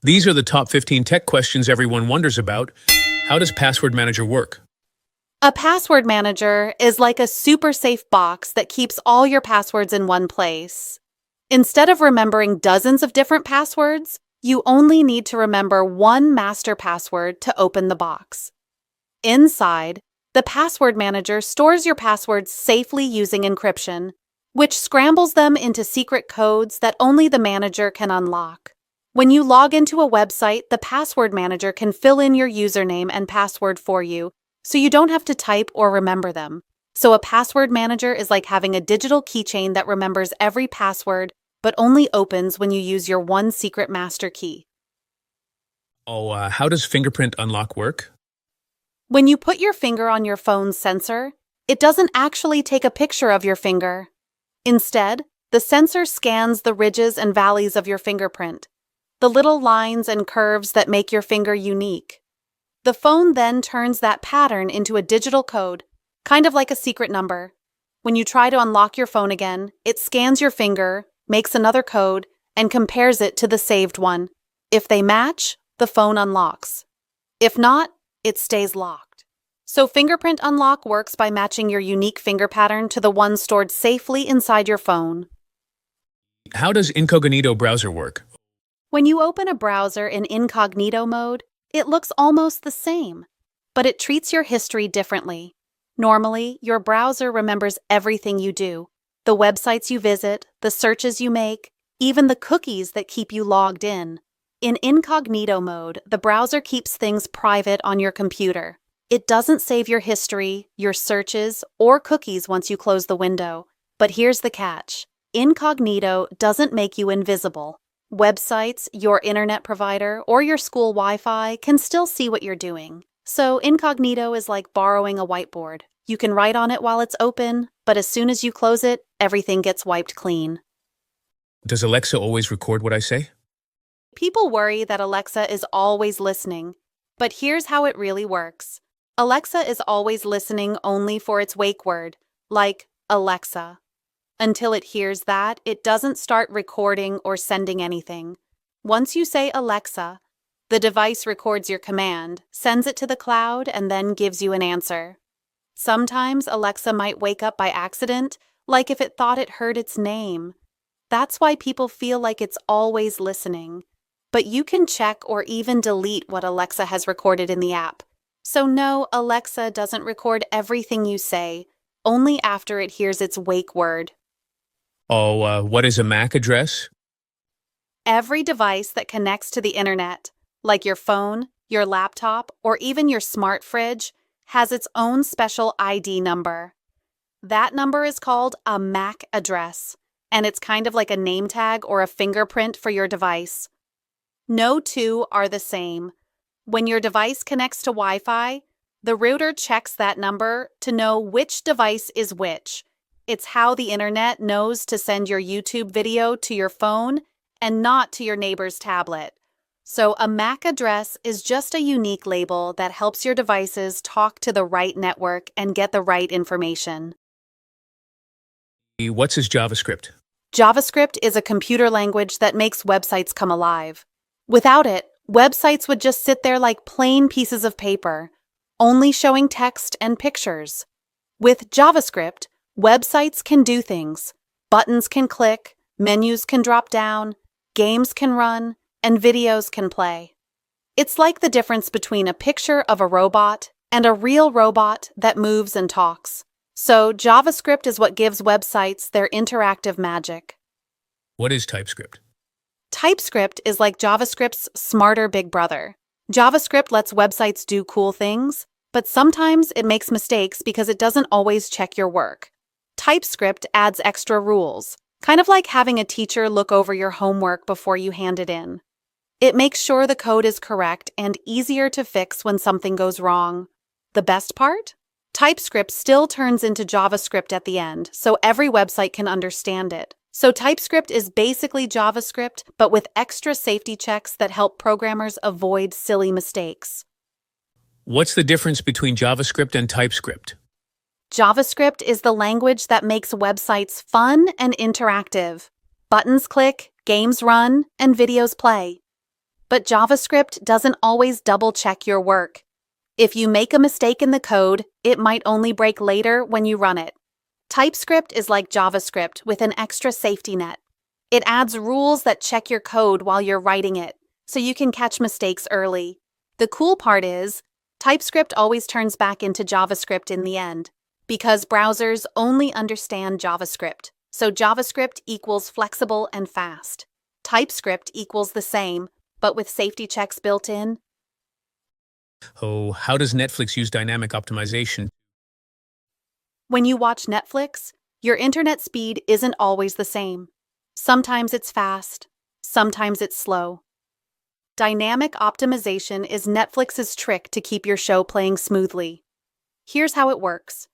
These are the top 15 tech questions everyone wonders about. How does Password Manager work? A password manager is like a super safe box that keeps all your passwords in one place. Instead of remembering dozens of different passwords, you only need to remember one master password to open the box. Inside, the password manager stores your passwords safely using encryption, which scrambles them into secret codes that only the manager can unlock. When you log into a website, the password manager can fill in your username and password for you, so you don't have to type or remember them. So a password manager is like having a digital keychain that remembers every password, but only opens when you use your one secret master key. How does fingerprint unlock work? When you put your finger on your phone's sensor, it doesn't actually take a picture of your finger. Instead, the sensor scans the ridges and valleys of your fingerprint, the little lines and curves that make your finger unique. The phone then turns that pattern into a digital code, kind of like a secret number. When you try to unlock your phone again, it scans your finger, makes another code, and compares it to the saved one. If they match, the phone unlocks. If not, it stays locked. So fingerprint unlock works by matching your unique finger pattern to the one stored safely inside your phone. How does incognito browser work? When you open a browser in incognito mode, it looks almost the same, but it treats your history differently. Normally, your browser remembers everything you do, the websites you visit, the searches you make, even the cookies that keep you logged in. In incognito mode, the browser keeps things private on your computer. It doesn't save your history, your searches, or cookies once you close the window. But here's the catch. Incognito doesn't make you invisible. Websites, your internet provider, or your school Wi-Fi can still see what you're doing. So incognito is like borrowing a whiteboard. You can write on it while it's open, but as soon as you close it, everything gets wiped clean. Does Alexa always record what I say? People worry that Alexa is always listening, but here's how it really works. Alexa is always listening only for its wake word, like Alexa. Until it hears that, it doesn't start recording or sending anything. Once you say Alexa, the device records your command, sends it to the cloud, and then gives you an answer. Sometimes Alexa might wake up by accident, like if it thought it heard its name. That's why people feel like it's always listening. But you can check or even delete what Alexa has recorded in the app. So no, Alexa doesn't record everything you say, only after it hears its wake word. What is a MAC address? Every device that connects to the internet, like your phone, your laptop, or even your smart fridge, has its own special ID number. That number is called a MAC address, and it's kind of like a name tag or a fingerprint for your device. No two are the same. When your device connects to Wi-Fi, the router checks that number to know which device is which. It's how the internet knows to send your YouTube video to your phone and not to your neighbor's tablet. So a MAC address is just a unique label that helps your devices talk to the right network and get the right information. What's JavaScript? JavaScript is a computer language that makes websites come alive. Without it, websites would just sit there like plain pieces of paper, only showing text and pictures. With JavaScript, websites can do things. Buttons can click, menus can drop down, games can run, and videos can play. It's like the difference between a picture of a robot and a real robot that moves and talks. So JavaScript is what gives websites their interactive magic. What is TypeScript? TypeScript is like JavaScript's smarter big brother. JavaScript lets websites do cool things, but sometimes it makes mistakes because it doesn't always check your work. TypeScript adds extra rules, kind of like having a teacher look over your homework before you hand it in. It makes sure the code is correct and easier to fix when something goes wrong. The best part? TypeScript still turns into JavaScript at the end, so every website can understand it. So TypeScript is basically JavaScript, but with extra safety checks that help programmers avoid silly mistakes. What's the difference between JavaScript and TypeScript? JavaScript is the language that makes websites fun and interactive. Buttons click, games run, and videos play. But JavaScript doesn't always double-check your work. If you make a mistake in the code, it might only break later when you run it. TypeScript is like JavaScript with an extra safety net. It adds rules that check your code while you're writing it, so you can catch mistakes early. The cool part is, TypeScript always turns back into JavaScript in the end, because browsers only understand JavaScript. So JavaScript equals flexible and fast. TypeScript equals the same, but with safety checks built in. Oh, how does Netflix use dynamic optimization? When you watch Netflix, your internet speed isn't always the same. Sometimes it's fast, sometimes it's slow. Dynamic optimization is Netflix's trick to keep your show playing smoothly. Here's how it works.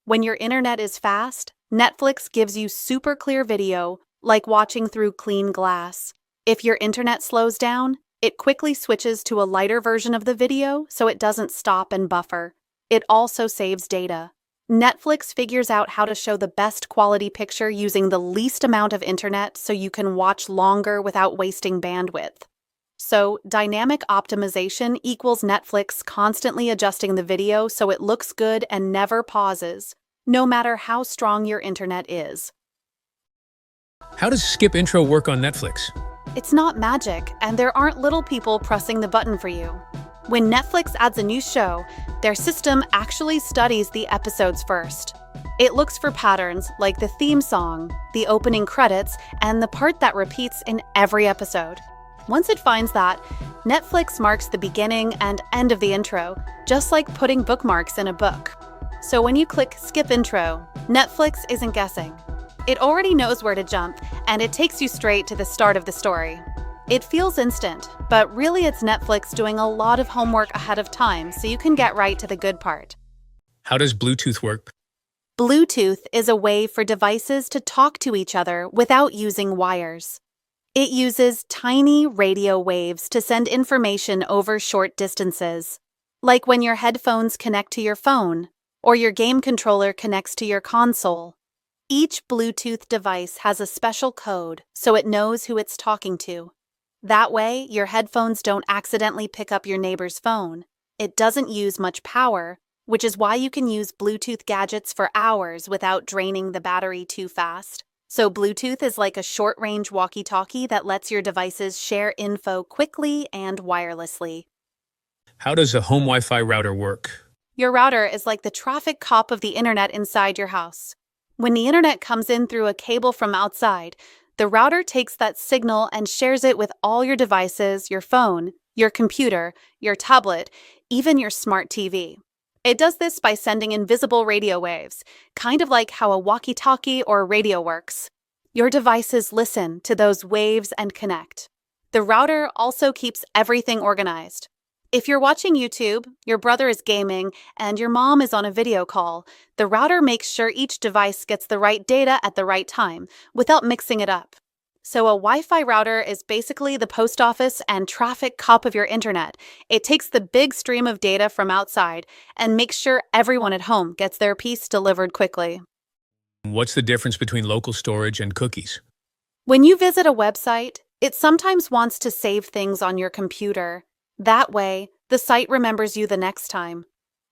When your internet is fast, Netflix gives you super clear video, like watching through clean glass. If your internet slows down, it quickly switches to a lighter version of the video so it doesn't stop and buffer. It also saves data. Netflix figures out how to show the best quality picture using the least amount of internet so you can watch longer without wasting bandwidth. So, dynamic optimization equals Netflix constantly adjusting the video so it looks good and never pauses, no matter how strong your internet is. How does skip intro work on Netflix? It's not magic, and there aren't little people pressing the button for you. When Netflix adds a new show, their system actually studies the episodes first. It looks for patterns like the theme song, the opening credits, and the part that repeats in every episode. Once it finds that, Netflix marks the beginning and end of the intro, just like putting bookmarks in a book. So when you click Skip Intro, Netflix isn't guessing. It already knows where to jump, and it takes you straight to the start of the story. It feels instant, but really it's Netflix doing a lot of homework ahead of time so you can get right to the good part. How does Bluetooth work? Bluetooth is a way for devices to talk to each other without using wires. It uses tiny radio waves to send information over short distances, like when your headphones connect to your phone or your game controller connects to your console. Each Bluetooth device has a special code so it knows who it's talking to. That way, your headphones don't accidentally pick up your neighbor's phone. It doesn't use much power, which is why you can use Bluetooth gadgets for hours without draining the battery too fast. So Bluetooth is like a short-range walkie-talkie that lets your devices share info quickly and wirelessly. How does a home Wi-Fi router work? Your router is like the traffic cop of the internet inside your house. When the internet comes in through a cable from outside, the router takes that signal and shares it with all your devices, your phone, your computer, your tablet, even your smart TV. It does this by sending invisible radio waves, kind of like how a walkie-talkie or a radio works. Your devices listen to those waves and connect. The router also keeps everything organized. If you're watching YouTube, your brother is gaming, and your mom is on a video call, the router makes sure each device gets the right data at the right time, without mixing it up. So a Wi-Fi router is basically the post office and traffic cop of your internet. It takes the big stream of data from outside and makes sure everyone at home gets their piece delivered quickly. What's the difference between local storage and cookies? When you visit a website, it sometimes wants to save things on your computer. That way, the site remembers you the next time.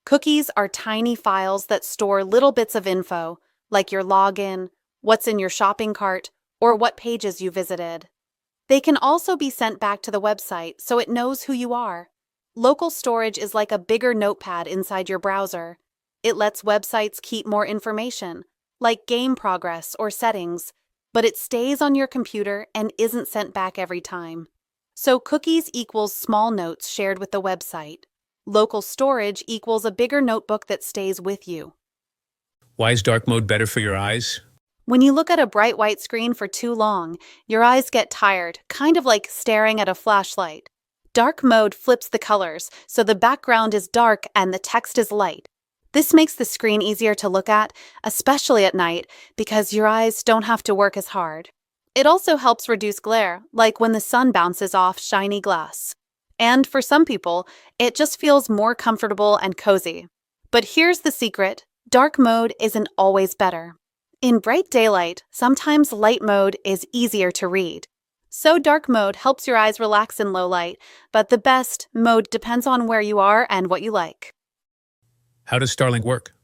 Cookies are tiny files that store little bits of info, like your login, what's in your shopping cart, or what pages you visited. They can also be sent back to the website so it knows who you are. Local storage is like a bigger notepad inside your browser. It lets websites keep more information, like game progress or settings, but it stays on your computer and isn't sent back every time. So cookies equals small notes shared with the website. Local storage equals a bigger notebook that stays with you. Why is dark mode better for your eyes? When you look at a bright white screen for too long, your eyes get tired, kind of like staring at a flashlight. Dark mode flips the colors, so the background is dark and the text is light. This makes the screen easier to look at, especially at night, because your eyes don't have to work as hard. It also helps reduce glare, like when the sun bounces off shiny glass. And for some people, it just feels more comfortable and cozy. But here's the secret: dark mode isn't always better. In bright daylight, sometimes light mode is easier to read. So dark mode helps your eyes relax in low light, but the best mode depends on where you are and what you like. How does Starlink work?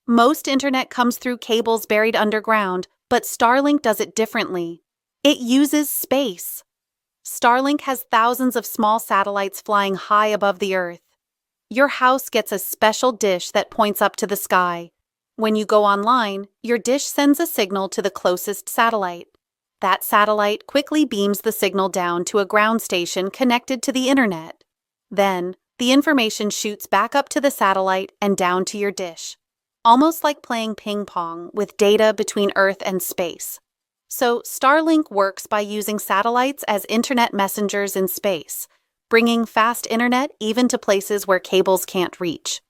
Most internet comes through cables buried underground, but Starlink does it differently. It uses space. Starlink has thousands of small satellites flying high above the Earth. Your house gets a special dish that points up to the sky. When you go online, your dish sends a signal to the closest satellite. That satellite quickly beams the signal down to a ground station connected to the internet. Then, the information shoots back up to the satellite and down to your dish, almost like playing ping pong with data between Earth and space. So, Starlink works by using satellites as internet messengers in space, bringing fast internet even to places where cables can't reach.